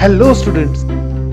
Hello students,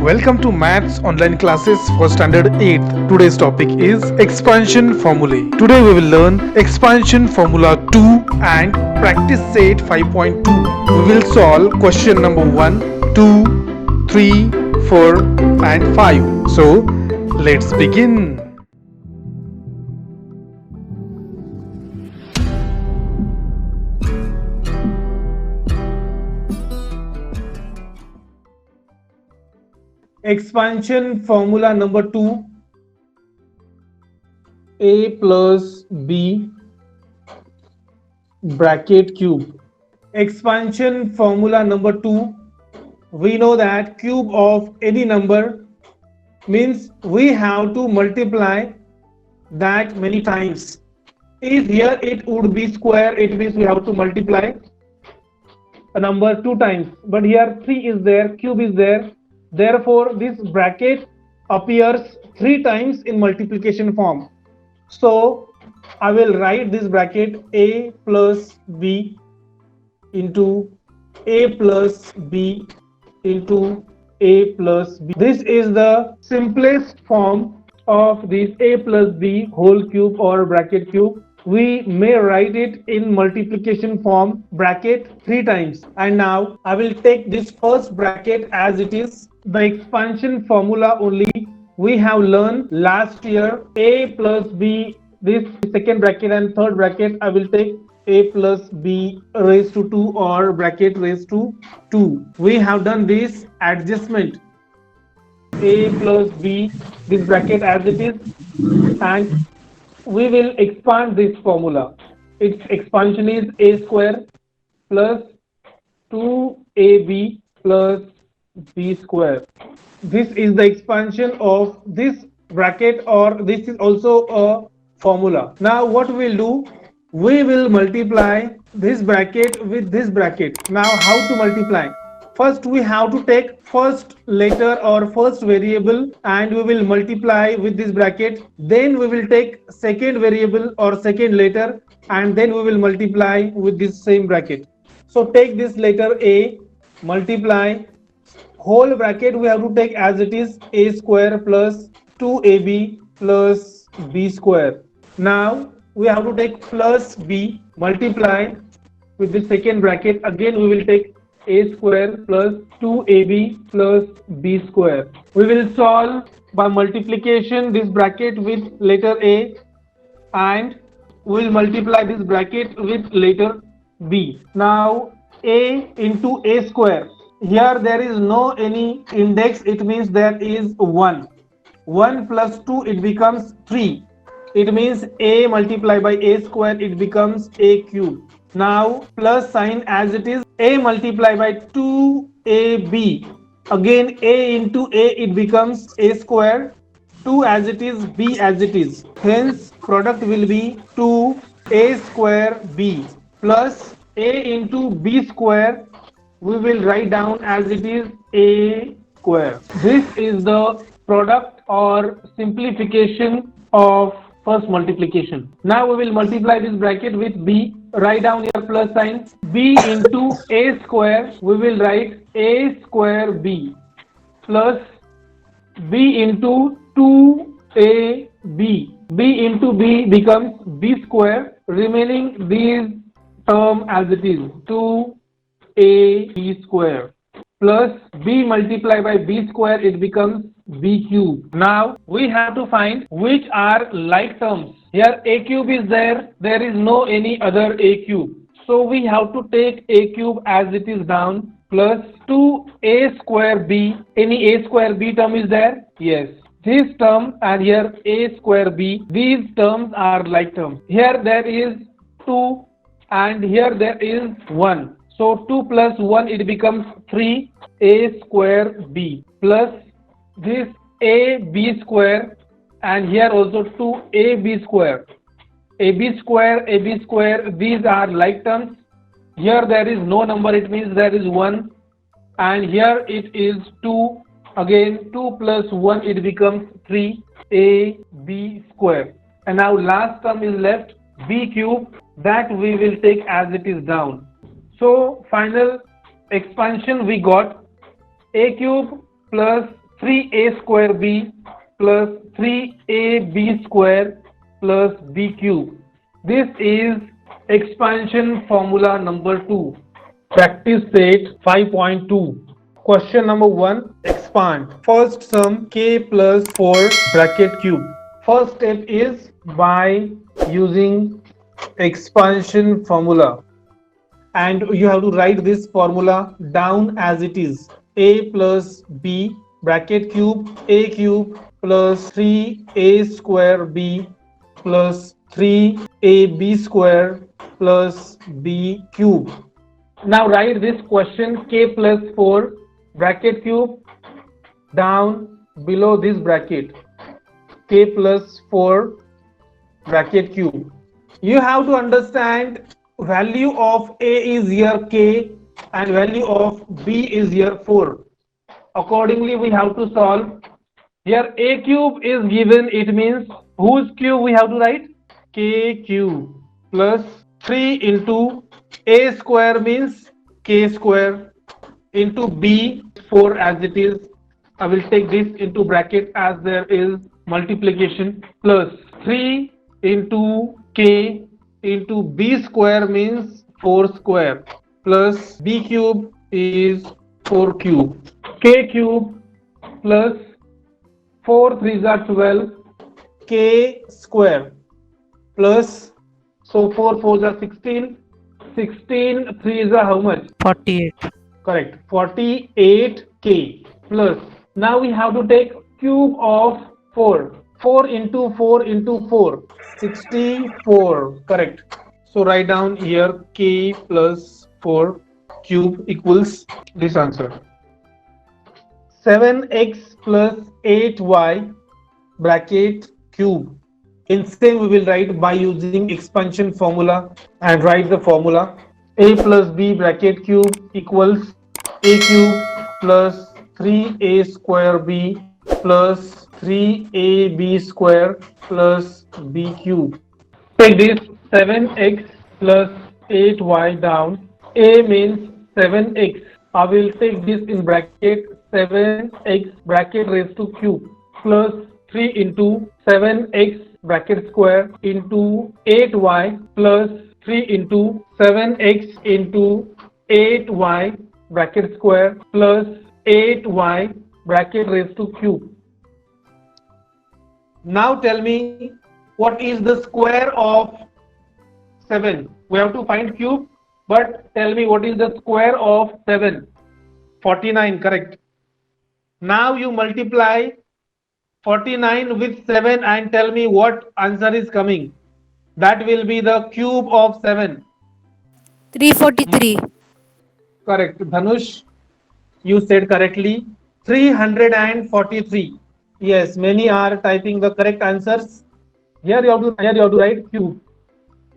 welcome to Maths online classes for standard 8th. Today's topic is expansion formulae. Today we will learn expansion formula 2 and practice set 5.2. We will solve question number 1, 2, 3, 4 and 5. So let's begin. Expansion formula number 2, a plus b bracket cube. Expansion formula number 2, we know that cube of any number means we have to multiply that many times. If here it would be square, it means we have to multiply a number 2 times, but here 3 is there, cube is there. Therefore, this bracket appears 3 times in multiplication form. So, I will write this bracket a plus b into a plus b into a plus b. This is the simplest form of this a plus b whole cube or bracket cube. We may write it in multiplication form bracket 3 times. And now I will take this first bracket as it is. The expansion formula only we have learned last year. A plus b, this second bracket and third bracket I will take a plus b raised to 2 or bracket raised to 2. We have done this adjustment a plus b, this bracket as it is, and we will expand this formula. Its expansion is a square plus 2ab plus b square. This is the expansion of this bracket, or this is also a formula. Now what we will do, we will multiply this bracket with this bracket. Now how to multiply? First we have to take first letter or first variable and we will multiply with this bracket. Then we will take second variable or second letter and then we will multiply with this same bracket. So take this letter a, multiply, whole bracket we have to take as it is, a square plus 2ab plus b square. Now we have to take plus b, multiply with the second bracket. Again we will take a square plus 2ab plus b square. We will solve by multiplication this bracket with letter a and we will multiply this bracket with letter b. Now a into a square. Here there is no any index, it means there is 1. 1 plus 2 it becomes 3. It means a multiplied by a square it becomes a cube. Now plus sign as it is, a multiplied by 2ab. Again a into a it becomes a square. 2 as it is, b as it is. Hence product will be 2a square b plus a into b square. We will write down as it is a square. This is the product or simplification of first multiplication. Now we will multiply this bracket with b. Write down your plus sign. B into a square, we will write a square b plus b into 2ab. B into b becomes b square. Remaining these term as it is, 2ab square plus b multiplied by b square, it becomes b cube. Now we have to find which are like terms. Here a cube is there is no any other a cube. So we have to take a cube as it is down plus 2a square b. Any a square b term is there? Yes. This term and here a square b, these terms are like terms. Here there is 2 and here there is 1. So 2 plus 1 it becomes 3 a square b plus this a b square and here also 2 a b square. A b square, these are like terms. Here there is no number, it means there is 1 and here it is 2. Again 2 plus 1 it becomes 3 a b square. And now last term is left b cube, that we will take as it is down. So final expansion we got a cube plus 3a square b plus 3ab square plus b cube. This is expansion formula number 2. Practice set 5.2. Question number 1. Expand. First sum k plus 4 bracket cube. First step is by using expansion formula, and you have to write this formula down as it is: a plus b bracket cube, a cube plus 3a square b plus 3ab square plus b cube. Now write this question k plus 4 bracket cube down below this bracket, k plus 4 bracket cube. You have to understand value of a is here k and value of b is here 4. Accordingly, we have to solve. Here a cube is given, it means whose cube we have to write? K cube plus 3 into a square means k square into b 4 as it is. I will take this into bracket as there is multiplication, plus 3 into k into b square means 4 square plus b cube is 4 cube. K cube plus 4 3s are 12, k square plus, so 4 4s are 16, 16 3s are how much? 48. Correct, 48k plus, now we have to take cube of 4, 4 into 4 into 4, 64, correct. So write down here k plus 4 cube equals this answer: 7x plus 8y bracket cube. In same we will write by using expansion formula, and write the formula: a plus b bracket cube equals a cube plus 3a square b plus 3ab square plus b cube. Take this 7x plus 8y down. A means 7x. I will take this in bracket 7x bracket raised to cube plus 3 into 7x bracket square into 8y plus 3 into 7x into 8y bracket square plus 8y bracket raised to cube. Now tell me what is the square of 7. We have to find cube, but tell me what is the square of 7. 49, correct. Now you multiply 49 with 7 and tell me what answer is coming. That will be the cube of 7. 343. Correct. Dhanush, you said correctly. 343. Yes, many are typing the correct answers. Here you have to write cube.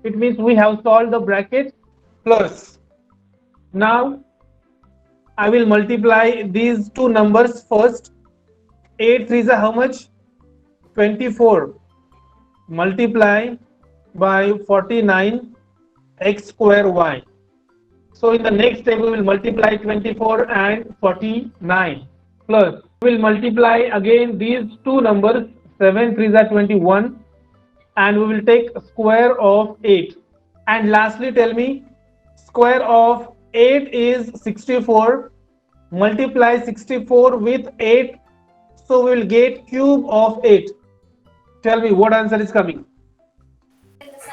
It means we have solved the bracket plus. Now I will multiply these two numbers first. 8 3s are how much? 24. Multiply by 49 x square y. So in the next step we will multiply 24 and 49 plus. We will multiply again these two numbers. 7 3s are 21, and we will take square of 8. And lastly tell me, square of 8 is 64. Multiply 64 with 8, so we will get cube of 8. Tell me what answer is coming.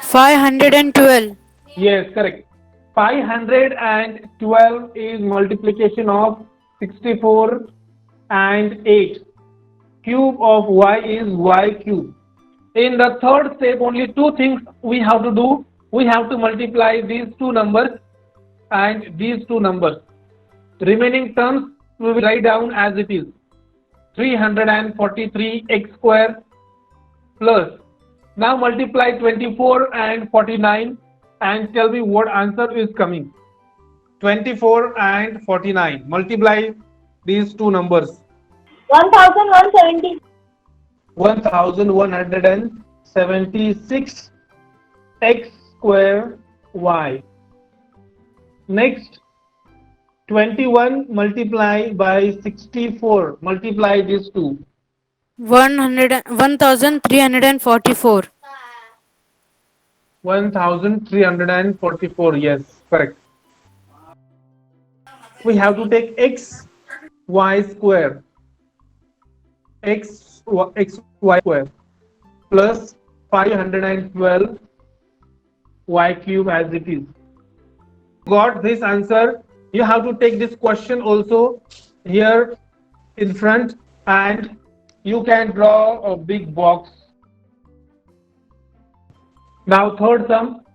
512. Yes, correct. 512 is multiplication of 64 and 8. Cube of y is y cube. In the third step, only two things we have to do. We have to multiply these two numbers and these two numbers. Remaining terms we will write down as it is: 343 x square plus. Now multiply 24 and 49 and tell me what answer is coming. 24 and 49. Multiply these two numbers. 1170. 1176 x square y. Next, 21 multiplied by 64. Multiply these two. 1344. 1344. Yes, correct. We have to take x y square. X y square plus 512 y cube as it is. Got this answer? You have to take this question also here in front, and you can draw a big box. Now third sum,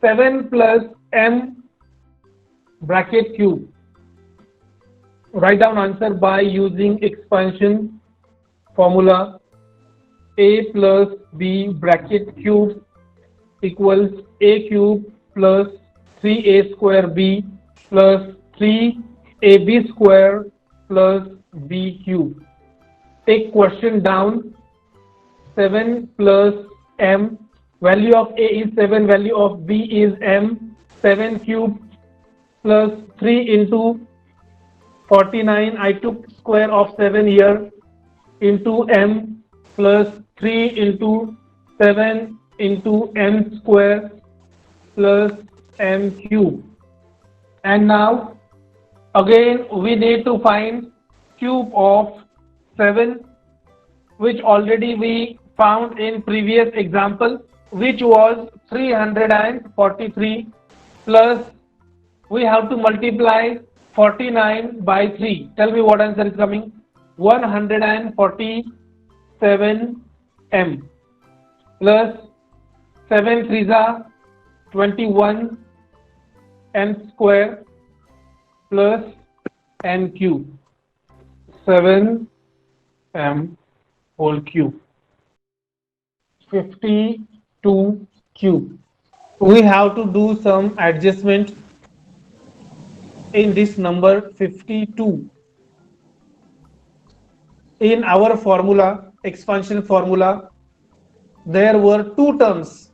7 plus m bracket cube. Write down answer by using expansion formula. A plus b bracket cube equals a cube plus 3a square b plus 3ab square plus b cube. Take question down. 7 plus m, value of a is 7, value of b is m. 7 cube plus 3 into 49, I took square of 7 here, into m plus 3 into 7 into m square plus m cube. And now again we need to find cube of 7, which already we found in previous example, which was 343, plus we have to multiply 49 by 3. Tell me what answer is coming. 147 m plus 7 3s are 21 m square plus m cube. 7 m whole cube. 52 cube. We have to do some adjustment in this number 52. In our formula, expansion formula, there were two terms,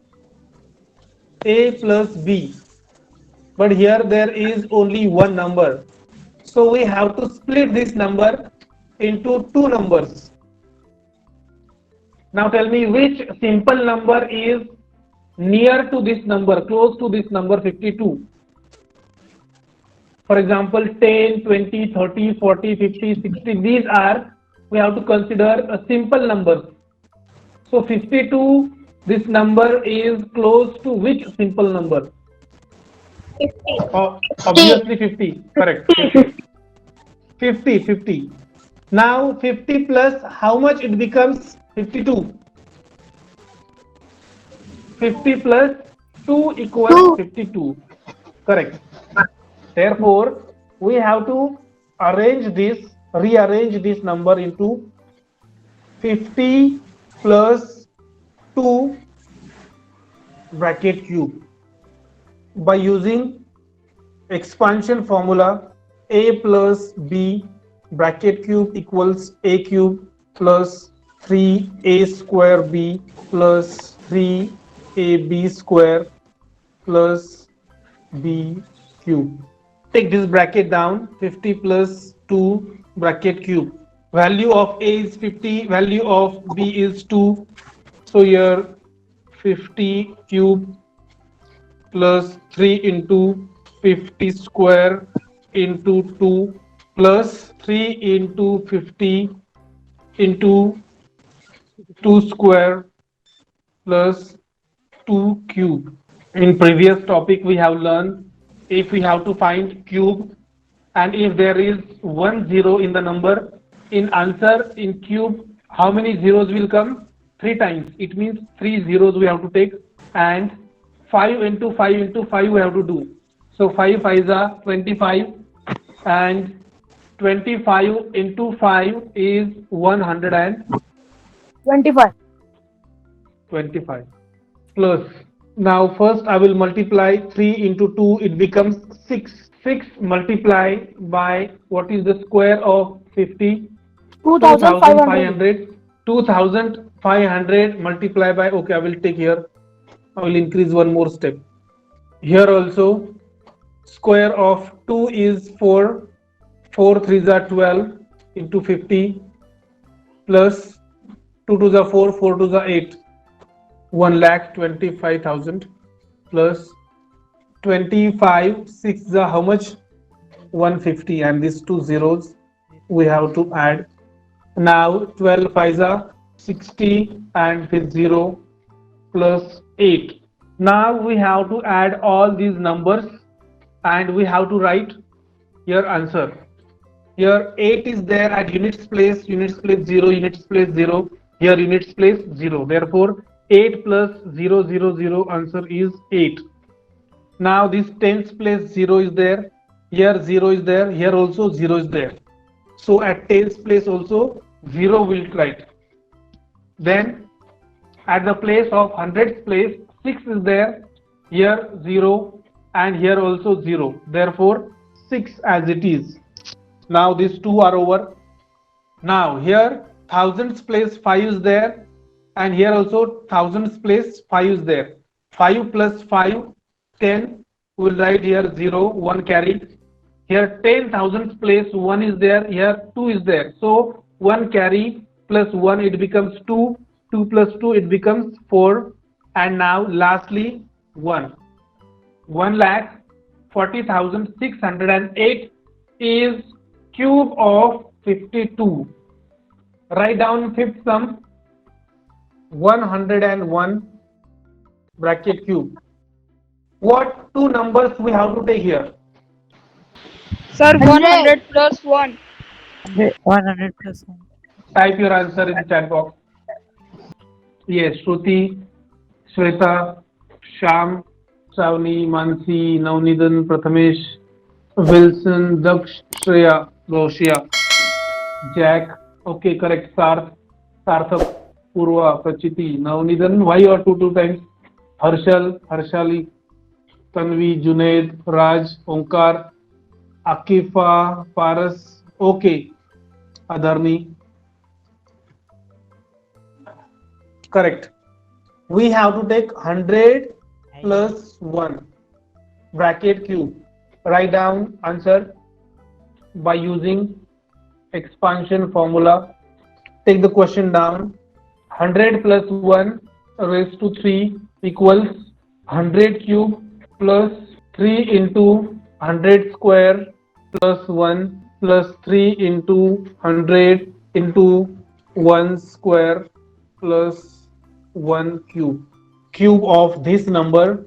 a plus b, but here there is only one number. So we have to split this number into two numbers. Now tell me which simple number is near to this number, close to this number 52. For example, 10, 20, 30, 40, 50, 60, these are, we have to consider a simple number. So 52, this number is close to which simple number? 50. Obviously 50, correct. 50. Now 50 plus how much it becomes? 52. 50 plus 2 equals 52. Correct. Therefore, we have to rearrange this number into 50 plus 2 bracket cube by using expansion formula. A plus b bracket cube equals a cube plus 3a square b plus 3ab square plus b cube. Take this bracket down. 50 plus 2 bracket cube. Value of a is 50, value of b is 2. So here 50 cube plus 3 into 50 square into 2 plus 3 into 50 into 2 square plus 2 cube. In previous topic we have learned, if we have to find cube and if there is 1 0 in the number, in answer in cube, how many zeros will come? 3 times. It means 3 zeros we have to take, and 5 into 5 into 5 we have to do. So 5 5s are 25, and 25 into 5 is 25. 125 plus. Now first I will multiply 3 into 2, it becomes 6. 6 multiplied by what is the square of 50? 2500. 2500 multiplied by, okay, I will take here, I will increase one more step. Here also Square of 2 is 4. 4 3s are 12 into 50 plus 2 to the 4, 4 to the 8. 1,25,000 plus 25, 6 the how much? 150, and these two zeros we have to add. Now 12 5 are 60 and with 0 plus 8. Now we have to add all these numbers and we have to write your answer. Here 8 is there at units place 0, units place 0. Here units place 0. Therefore 8 plus 0 0 0 answer is 8. Now this tens place 0 is there. Here 0 is there. Here also 0 is there. So at tens place also 0 will write. Then at the place of hundreds place 6 is there. Here 0 and here also 0. Therefore 6 as it is. Now these two are over. Now here thousands place 5 is there and here also thousands place 5 is there. 5 plus 5 10 will write here 0 1 carry. Here 10,000 place 1 is there, here 2 is there. So 1 carry plus 1 it becomes 2, 2 plus 2 it becomes 4, and now lastly 1. 1,40,608 is cube of 52. Write down fifth sum 101 bracket cube. What two numbers we have to take here? Sir, 100 plus 1. 100 plus 1. Type your answer in the chat box. Yes, Shruti, Shweta, Sham, Shravani, Mansi, Navnidan, Prathamesh, Wilson, Daksh, Shreya, Roshia, Jack. Okay, correct. Sarth, Sarthak, Purva, Prachiti, Navnidan. Why you are two times? Harshal, Harshali, Tanvi, Junaid, Raj, Omkar, Akifa, Paras. Okay, Adharni. Correct. We have to take 100 plus 1 bracket cube. Write down answer by using expansion formula. Take the question down. 100 plus 1 raised to 3 equals 100 cube plus 3 into 100 square plus 1 plus 3 into 100 into 1 square plus 1 cube. Cube of this number.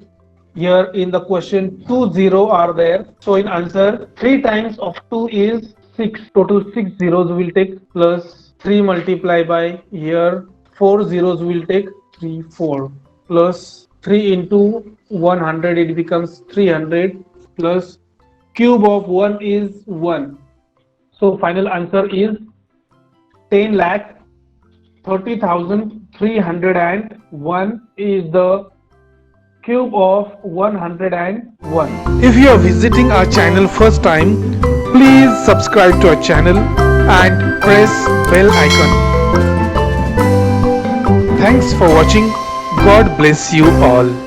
Here in the question 2 0 are there. So in answer 3 times of 2 is 6. Total 6 zeros will take plus 3 multiply by here 4 zeros will take 3 4 plus 3 into 100 it becomes 300 plus cube of 1 is 1. So final answer is 10,30,301 is the cube of 101. If you are visiting our channel first time, please subscribe to our channel and press bell icon. Thanks for watching. God bless you all.